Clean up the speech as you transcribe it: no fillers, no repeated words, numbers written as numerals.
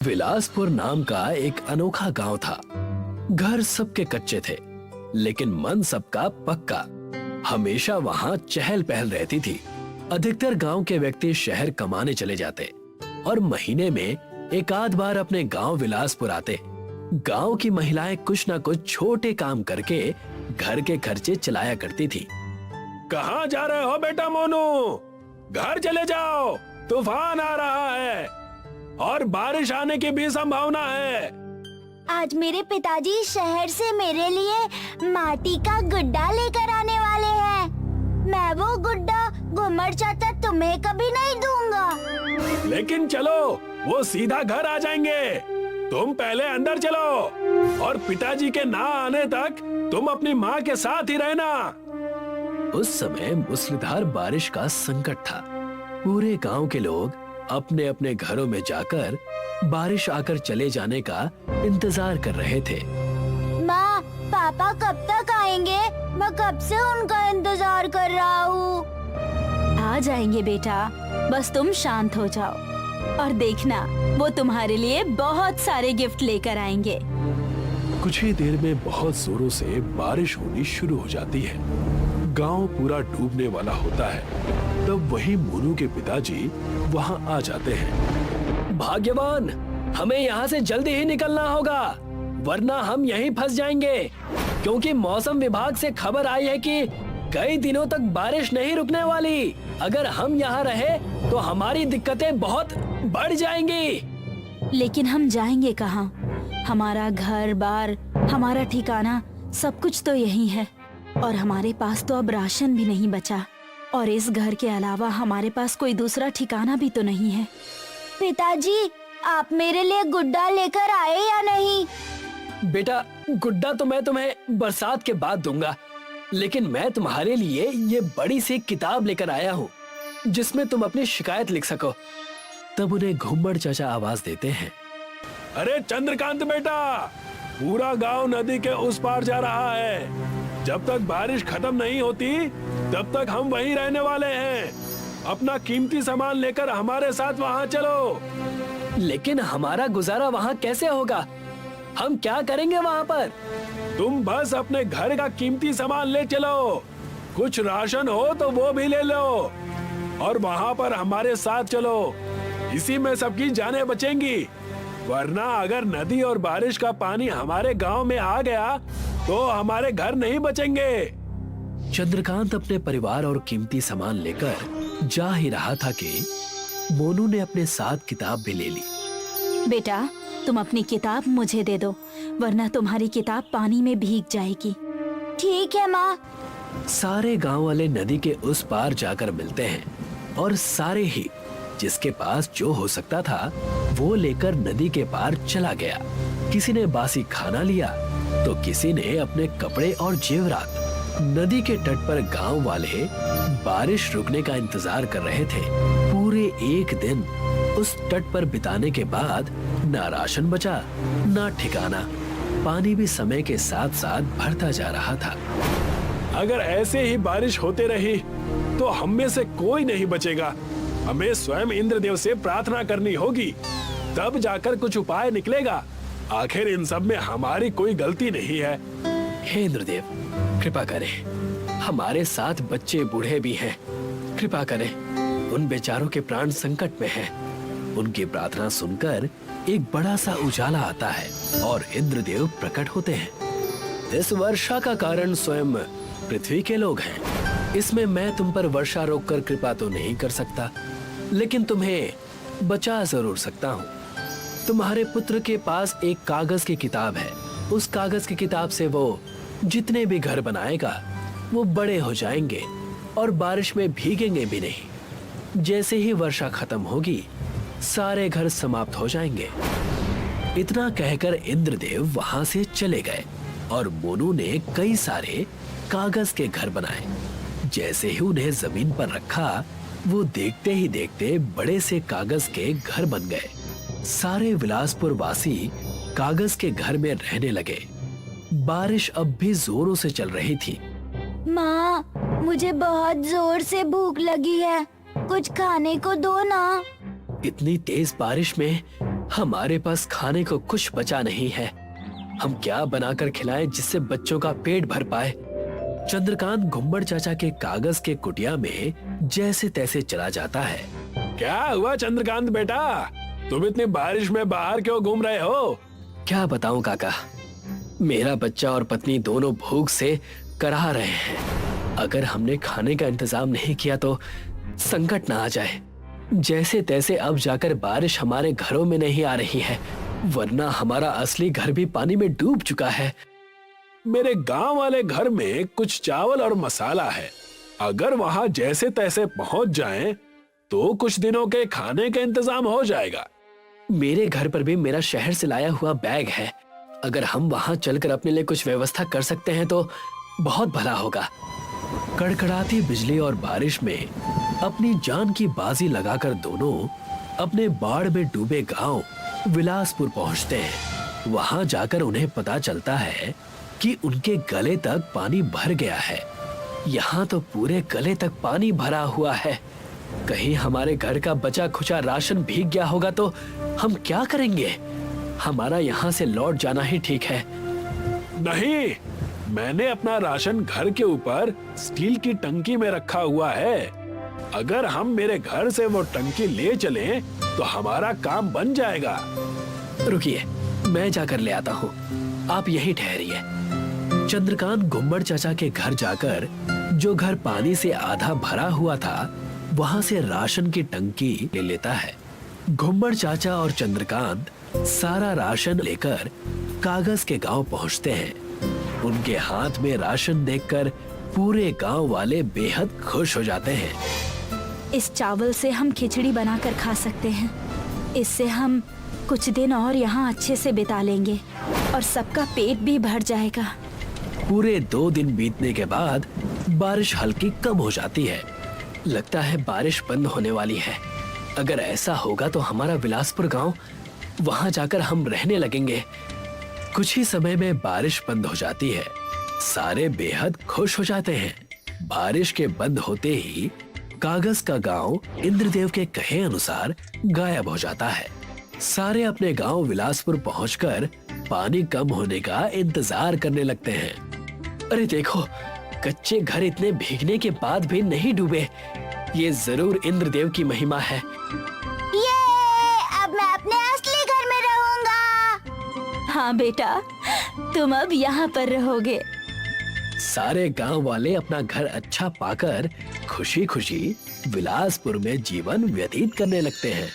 विलासपुर नाम का एक अनोखा गांव था। घर सबके कच्चे थे, लेकिन मन सबका पक्का। हमेशा वहां चहल पहल रहती थी। अधिकतर गांव के व्यक्ति शहर कमाने चले जाते और महीने में एक आध बार अपने गांव विलासपुर आते। गांव की महिलाएं कुछ न कुछ छोटे काम करके घर के खर्चे चलाया करती थी। कहाँ जा रहे हो बेटा मोनू? घर चले जाओ, तूफान आ रहा है और बारिश आने की भी संभावना है। आज मेरे पिताजी शहर से मेरे लिए माटी का गुड्डा लेकर आने वाले हैं। मैं वो गुड्डा घुमर चाचा तुम्हें कभी नहीं दूंगा। लेकिन चलो, वो सीधा घर आ जाएंगे। तुम पहले अंदर चलो और पिताजी के ना आने तक तुम अपनी माँ के साथ ही रहना। उस समय मूसलाधार बारिश का संकट था। पूरे गांव के लोग अपने अपने घरों में जाकर बारिश आकर चले जाने का इंतजार कर रहे थे। माँ, पापा कब तक आएंगे? मैं कब से उनका इंतजार कर रहा हूँ। आ जाएंगे बेटा, बस तुम शांत हो जाओ और देखना, वो तुम्हारे लिए बहुत सारे गिफ्ट लेकर आएंगे। कुछ ही देर में बहुत जोरों से बारिश होनी शुरू हो जाती है। गांव पूरा डूबने वाला होता है। तब वही मोनू के पिताजी वहां आ जाते हैं। भाग्यवान, हमें यहाँ से जल्दी ही निकलना होगा, वरना हम यहीं फंस जाएंगे। क्योंकि मौसम विभाग से खबर आई है कि कई दिनों तक बारिश नहीं रुकने वाली। अगर हम यहाँ रहे तो हमारी दिक्कतें बहुत बढ़ जाएंगी। लेकिन हम जाएंगे कहाँ? हमारा घर बार, हमारा ठिकाना, सब कुछ तो यही है और हमारे पास तो अब राशन भी नहीं बचा। और इस घर के अलावा हमारे पास कोई दूसरा ठिकाना भी तो नहीं है। पिताजी, आप मेरे लिए गुड्डा लेकर आए या नहीं? बेटा, गुड्डा तो मैं तुम्हें बरसात के बाद दूंगा, लेकिन मैं तुम्हारे लिए ये बड़ी सी किताब लेकर आया हूँ जिसमें तुम अपनी शिकायत लिख सको। तब उन्हें घुम्मड़ चाचा आवाज देते हैं। अरे चंद्रकांत बेटा, पूरा गांव नदी के उस पार जा रहा है। जब तक बारिश खत्म नहीं होती तब तक हम वहीं रहने वाले हैं। अपना कीमती सामान लेकर हमारे साथ वहाँ चलो। लेकिन हमारा गुजारा वहाँ कैसे होगा? हम क्या करेंगे वहाँ पर? तुम बस अपने घर का कीमती सामान ले चलो। कुछ राशन हो तो वो भी ले लो और वहाँ पर हमारे साथ चलो। इसी में सबकी जानें बचेंगी। वरना अगर नदी और बारिश का पानी हमारे गांव में आ गया तो हमारे घर नहीं बचेंगे। चंद्रकांत अपने परिवार और कीमती सामान लेकर जा ही रहा था कि मोनू ने अपने साथ किताब भी ले ली। बेटा, तुम अपनी किताब मुझे दे दो, वरना तुम्हारी किताब पानी में भीग जाएगी। ठीक है माँ। सारे गांव वाले नदी के उस पार जाकर मिलते हैं और सारे ही जिसके पास जो हो सकता था वो लेकर नदी के पार चला गया। किसी ने बासी खाना लिया तो किसी ने अपने कपड़े और जेवरात। नदी के तट पर गांव वाले बारिश रुकने का इंतजार कर रहे थे। पूरे एक दिन उस तट पर बिताने के बाद ना राशन बचा, ना ठिकाना। पानी भी समय के साथ साथ बढ़ता जा रहा था। अगर ऐसे ही बारिश होते रही तो हम में से कोई नहीं बचेगा। हमें स्वयं इंद्रदेव से प्रार्थना करनी होगी, तब जाकर कुछ उपाय निकलेगा। आखिर इन सब में हमारी कोई गलती नहीं है। हे इंद्रदेव, कृपा करें। हमारे साथ बच्चे बूढ़े भी हैं। कृपा करें। उन बेचारों के प्राण संकट में हैं। उनकी प्रार्थना सुनकर एक बड़ा सा उजाला आता है और इंद्रदेव प्रकट होते हैं। इस वर्षा का कारण स्वयं पृथ्वी के लोग हैं। इसमें मैं तुम पर वर्षा रोककर कृपा तो नहीं कर सकता, लेकिन तुम्हें बचा जरूर सकता हूँ। तुम्हारे पुत्र के पास एक कागज की किताब है। उस कागज की किताब से वो जितने भी घर बनाएगा वो बड़े हो जाएंगे और बारिश में भीगेंगे भी नहीं। जैसे ही वर्षा खत्म होगी सारे घर समाप्त हो जाएंगे। इतना कहकर इंद्रदेव वहां से चले गए और मोनू ने कई सारे कागज के घर बनाए। जैसे ही उन्हें जमीन पर रखा वो देखते ही देखते बड़े से कागज के घर बन गए। सारे विलासपुर वासी कागज के घर में रहने लगे। बारिश अब भी जोरों से चल रही थी। माँ, मुझे बहुत जोर से भूख लगी है, कुछ खाने को दो ना। इतनी तेज बारिश में हमारे पास खाने को कुछ बचा नहीं है। हम क्या बनाकर खिलाएं जिससे बच्चों का पेट भर पाए। चंद्रकांत घुम्मड़ चाचा के कागज के कुटिया में जैसे तैसे चला जाता है। क्या हुआ चंद्रकांत बेटा, तुम इतनी बारिश में बाहर क्यों घूम रहे हो? क्या बताऊं काका, मेरा बच्चा और पत्नी दोनों भूख से कराह रहे हैं। अगर हमने खाने का इंतजाम नहीं किया तो संकट ना आ जाए। जैसे तैसे अब जाकर बारिश हमारे घरों में नहीं आ रही है, वरना हमारा असली घर भी पानी में डूब चुका है। मेरे गांव वाले घर में कुछ चावल और मसाला है, अगर वहां जैसे तैसे पहुंच जाएं, तो कुछ दिनों के खाने का इंतजाम हो जाएगा। मेरे घर पर भी मेरा शहर से लाया हुआ बैग है, अगर हम वहां चलकर अपने लिए कुछ व्यवस्था कर सकते हैं तो बहुत भला होगा। कड़कड़ाती बिजली और बारिश में अपनी जान की बाजी लगाकर दोनों अपने बाढ़ में डूबे गांव विलासपुर पहुंचते हैं। वहां जाकर उन्हें पता चलता है कि उनके गले तक पानी भर गया है। यहाँ तो पूरे गले तक पानी भरा हुआ है। कहीं हमारे घर का बचा खुचा राशन भीग गया होगा तो हम क्या करेंगे? हमारा यहाँ से लौट जाना ही ठीक है। नहीं, मैंने अपना राशन घर के ऊपर स्टील की टंकी में रखा हुआ है। अगर हम मेरे घर से वो टंकी ले चलें, तो हमारा काम बन जाएगा। रुकिए, मैं जाकर ले आता हूँ, आप यहीं ठहरिए। चंद्रकांत घुम्मड़ चाचा के घर जाकर, जो घर पानी से आधा भरा हुआ था, वहां से राशन की टंकी ले लेता है। घुम्मड़ चाचा और चंद्रकांत सारा राशन लेकर कागज के गांव पहुंचते हैं। उनके हाथ में राशन देखकर पूरे गांव वाले बेहद खुश हो जाते हैं। इस चावल से हम खिचड़ी बनाकर खा सकते हैं। इससे हम कुछ दिन और यहाँ अच्छे से बिता लेंगे और सबका पेट भी भर जाएगा। पूरे 2 दिन बीतने के बाद बारिश हल्की कम हो जाती है। लगता है बारिश बंद होने वाली है। अगर ऐसा होगा तो हमारा विलासपुर गांव, वहां जाकर हम रहने लगेंगे। कुछ ही समय में बारिश बंद हो जाती है। सारे बेहद खुश हो जाते हैं। बारिश के बंद होते ही कागज का गांव इंद्रदेव के कहे अनुसार गायब हो जाता है। सारे अपने गांव विलासपुर पहुंचकर पानी कम होने का इंतजार करने लगते हैं। अरे देखो, कच्चे घर इतने भीगने के बाद भी नहीं डूबे। ये जरूर इंद्रदेव की महिमा है। ये अब मैं अपने असली घर में रहूंगा। हाँ बेटा, तुम अब यहाँ पर रहोगे। सारे गांव वाले अपना घर अच्छा पाकर खुशी खुशी विलासपुर में जीवन व्यतीत करने लगते हैं।